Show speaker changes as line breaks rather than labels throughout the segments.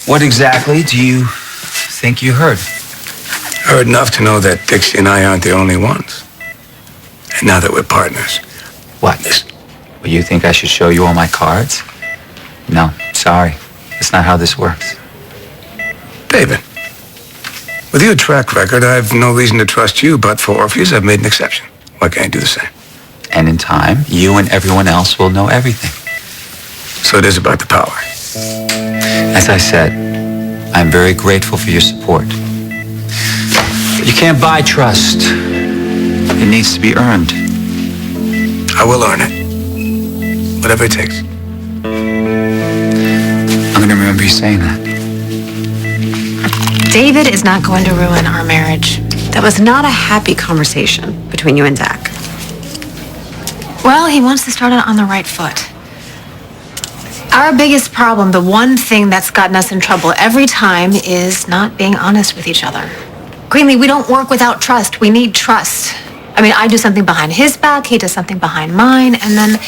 What exactly do you think you heard?
Heard enough to know that Dixie and I aren't the only ones. And now that we're partners.
What? Well, you think I should show you all my cards? No, sorry. That's not how this works.
David, with your track record, I've no reason to trust you, but for Orpheus, I've made an exception. Why can't I do the same?
And in time, you and everyone else will know everything.
So it is about the power.
As I said, I'm very grateful for your support. But you can't buy trust. It needs to be earned.
I will earn it. Whatever it takes.
I'm going to remember you saying that.
David is not going to ruin our marriage.
That was not a happy conversation between you and Zach.
Well, he wants to start it on the right foot. Our biggest problem, the one thing that's gotten us in trouble every time, is not being honest with each other. Greenlee, we don't work without trust. We need trust. I mean, I do something behind his back, he does something behind mine, and then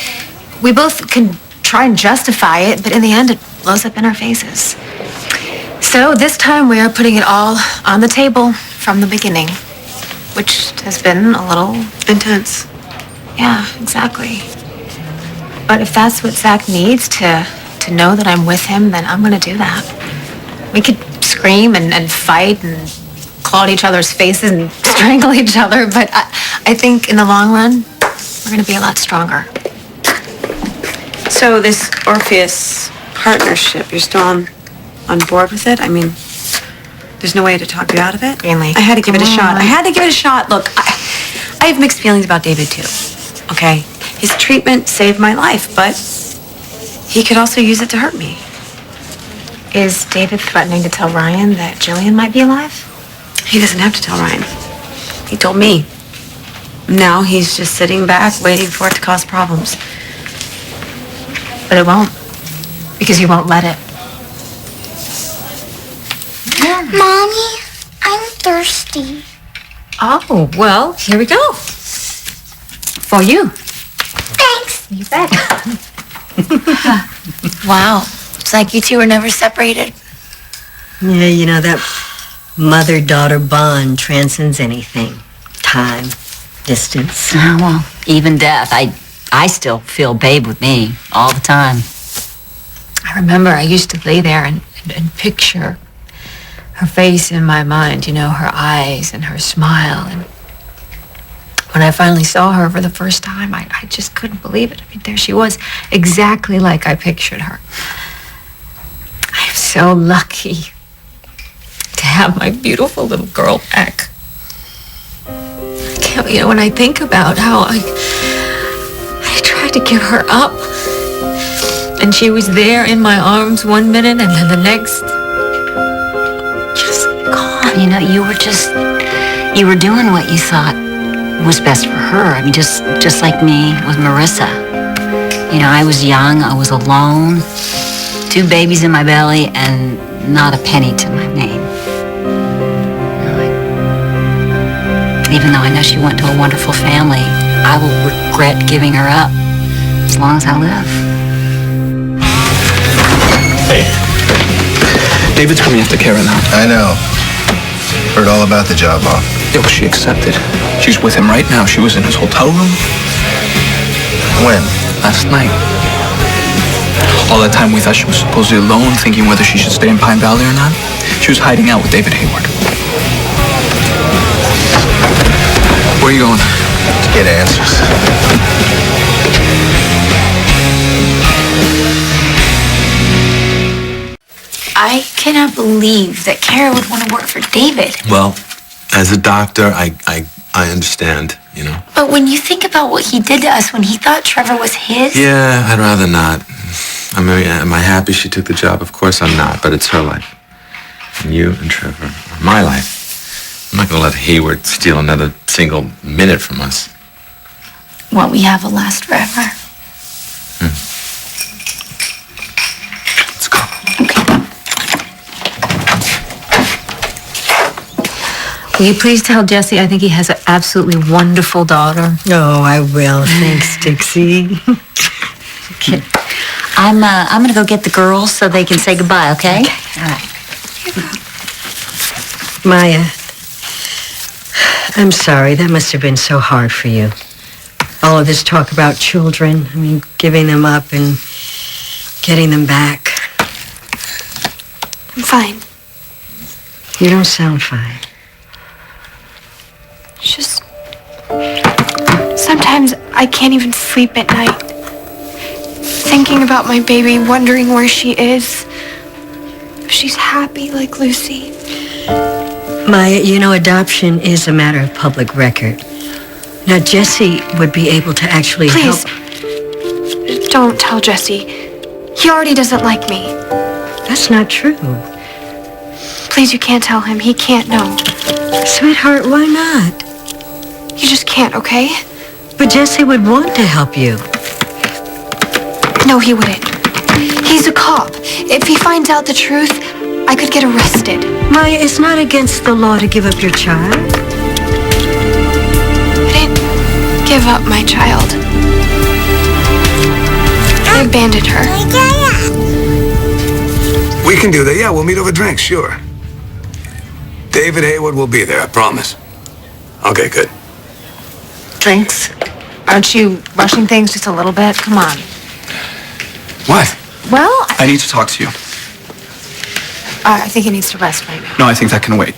we both can try and justify it, but in the end, it blows up in our faces. So this time we are putting it all on the table from the beginning, which has been a little
intense.
Yeah, exactly. But if that's what Zach needs to know that I'm with him, then I'm going to do that. We could scream and fight and claw at each other's faces and strangle each other, but I think in the long run, we're going to be a lot stronger.
So this Orpheus partnership, you're still on board with it? I mean, there's no way to talk you out of it?
Greenlee,
I had to give it a shot. I had to give it a shot. Look, I have mixed feelings about David, too. Okay? His treatment saved my life, but he could also use it to hurt me.
Is David threatening to tell Ryan that Jillian might be alive?
He doesn't have to tell Ryan. He told me. Now he's just sitting back, waiting for it to cause problems.
But it won't, because you won't let it.
Mommy, I'm thirsty.
Oh, well, here we go. For you.
Thanks.
You bet.
Wow. It's like you two were never separated.
Yeah, you know, that mother-daughter bond transcends anything. Time, distance.
Oh, well, even death. I still feel Babe with me all the time.
I remember I used to lay there and picture her face in my mind, you know, her eyes and her smile. And when I finally saw her for the first time, I just couldn't believe it. I mean, there she was, exactly like I pictured her. I'm so lucky to have my beautiful little girl back. I can't, you know, when I think about how I tried to give her up, and she was there in my arms one minute, and then the next, just gone.
You know, you were doing what you thought was best for her. I mean, just like me with Marissa. You know, I was young, I was alone, 2 babies in my belly, and not a penny to my name. Even though I know she went to a wonderful family, I will regret giving her up as long as I live.
Hey, David's coming after Cara now.
I know. Heard all about the job offer.
Yeah, well, she accepted. She's with him right now. She was in his hotel room.
When?
Last night. All that time we thought she was supposedly alone, thinking whether she should stay in Pine Valley or not. She was hiding out with David Hayward. Where are you going?
To get answers.
I cannot believe that Cara would want to work for David.
Well, as a doctor, I understand, you know.
But when you think about what he did to us when he thought Trevor was his...
Yeah, I'd rather not. I mean, am I happy she took the job? Of course I'm not, but it's her life. And you and Trevor are my life. I'm not going to let Hayward steal another single minute from us.
What we have will last forever.
Let's go.
Will you please tell Jesse I think he has an absolutely wonderful daughter?
Oh, I will. Thanks, Dixie.
Okay. I'm going to go get the girls so they can say goodbye, okay?
Okay.
All right.
Maya, I'm sorry. That must have been so hard for you. All of this talk about children. I mean, giving them up and getting them back.
I'm fine.
You don't sound fine.
It's just... sometimes I can't even sleep at night. Thinking about my baby, wondering where she is. If she's happy like Lucy.
Maya, you know, adoption is a matter of public record. Now, Jesse would be able to actually
Please,
help.
don't tell Jesse. He already doesn't like me.
That's not true.
Please, you can't tell him. He can't know.
Sweetheart, why not?
You just can't, okay?
But Jesse would want to help you.
No, he wouldn't. He's a cop. If he finds out the truth, I could get arrested.
Maya, it's not against the law to give up your child.
I didn't give up my child. I abandoned her.
We can do that. Yeah, we'll meet over drinks, sure. David Hayward will be there, I promise. Okay, good.
Drinks? Aren't you rushing things just a little bit? Come on.
What?
Well,
I need to talk to you.
I think he needs to rest right now.
No, I think that can wait.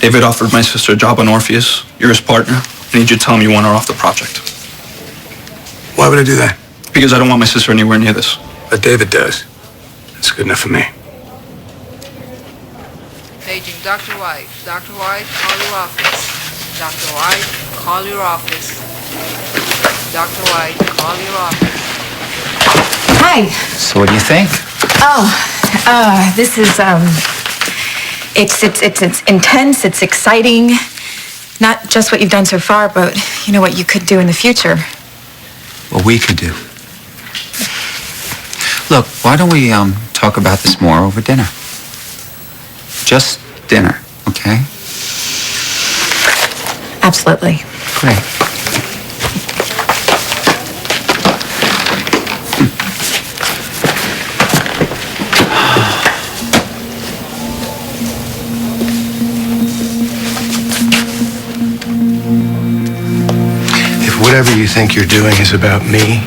David offered my sister a job on Orpheus. You're his partner. I need you to tell him you want her off the project.
Why would I do that?
Because I don't want my sister anywhere near this.
But David does. That's good enough for me.
Paging Dr. White. Dr. White, call your office. Dr. White, call your office. Dr. White, call your office.
Hi.
So what do you think?
This is, it's intense, it's exciting. Not just what you've done so far, but, you know, what you could do in the future.
What we could do. Look, why don't we talk about this more over dinner? Just dinner, okay?
Absolutely.
Great.
If whatever you think you're doing is about me,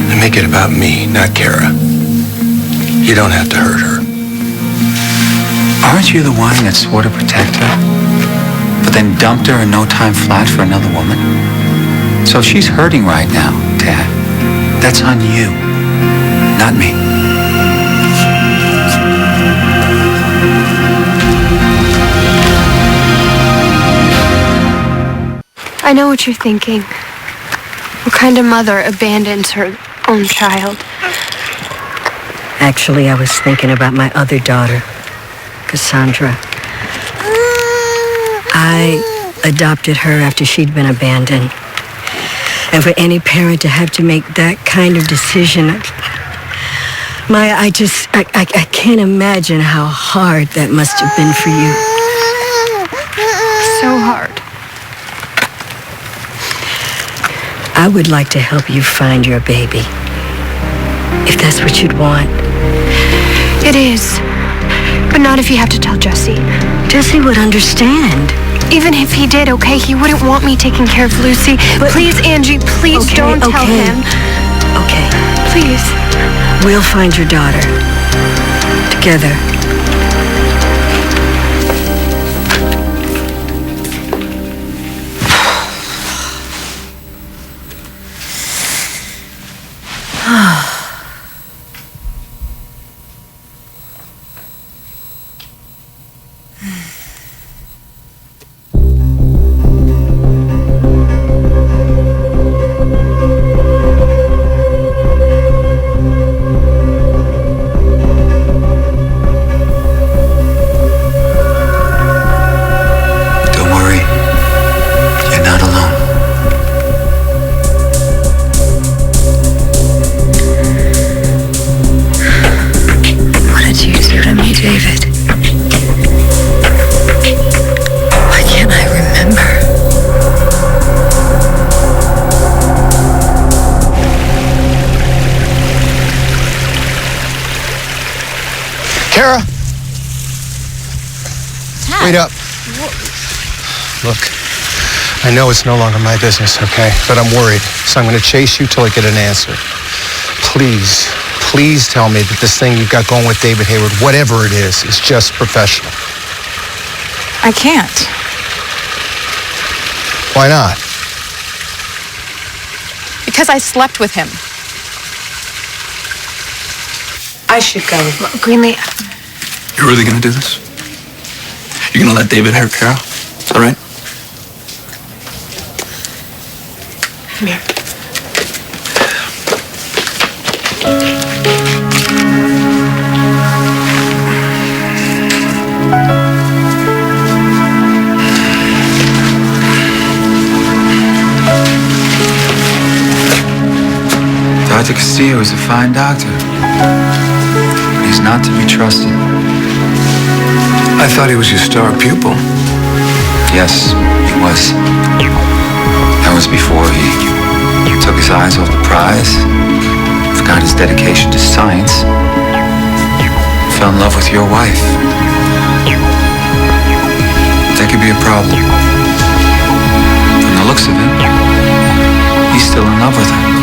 then make it about me, not Cara. You don't have to hurt her.
Aren't you the one that swore to protect her, but then dumped her in no time flat for another woman? So if she's hurting right now, Tad, that's on you, not me.
I know what you're thinking. What kind of mother abandons her own child?
Actually, I was thinking about my other daughter, Cassandra. I adopted her after she'd been abandoned. And for any parent to have to make that kind of decision, Maya, I can't imagine how hard that must have been for you.
So hard.
I would like to help you find your baby, if that's what you'd want.
It is. But not if you have to tell Jesse.
Jesse would understand.
Even if he did, okay, he wouldn't want me taking care of Lucy. But please, Angie, please don't tell him.
Okay.
Please.
We'll find your daughter. Together.
Cara?
Dad.
Wait up. Look, I know it's no longer my business, okay? But I'm worried, so I'm going to chase you till I get an answer. Please, please tell me that this thing you've got going with David Hayward, whatever it is just professional.
I can't.
Why not?
Because I slept with him.
I should go.
Greenlee,
You're really gonna do this? You're gonna let David hurt Cara? Is that right?
come here.
Dr. Castillo is a fine doctor. He's not to be trusted.
I thought he was your star pupil.
Yes, he was. That was before he took his eyes off the prize, forgot his dedication to science, fell in love with your wife. That could be a problem. From the looks of it, he's still in love with her.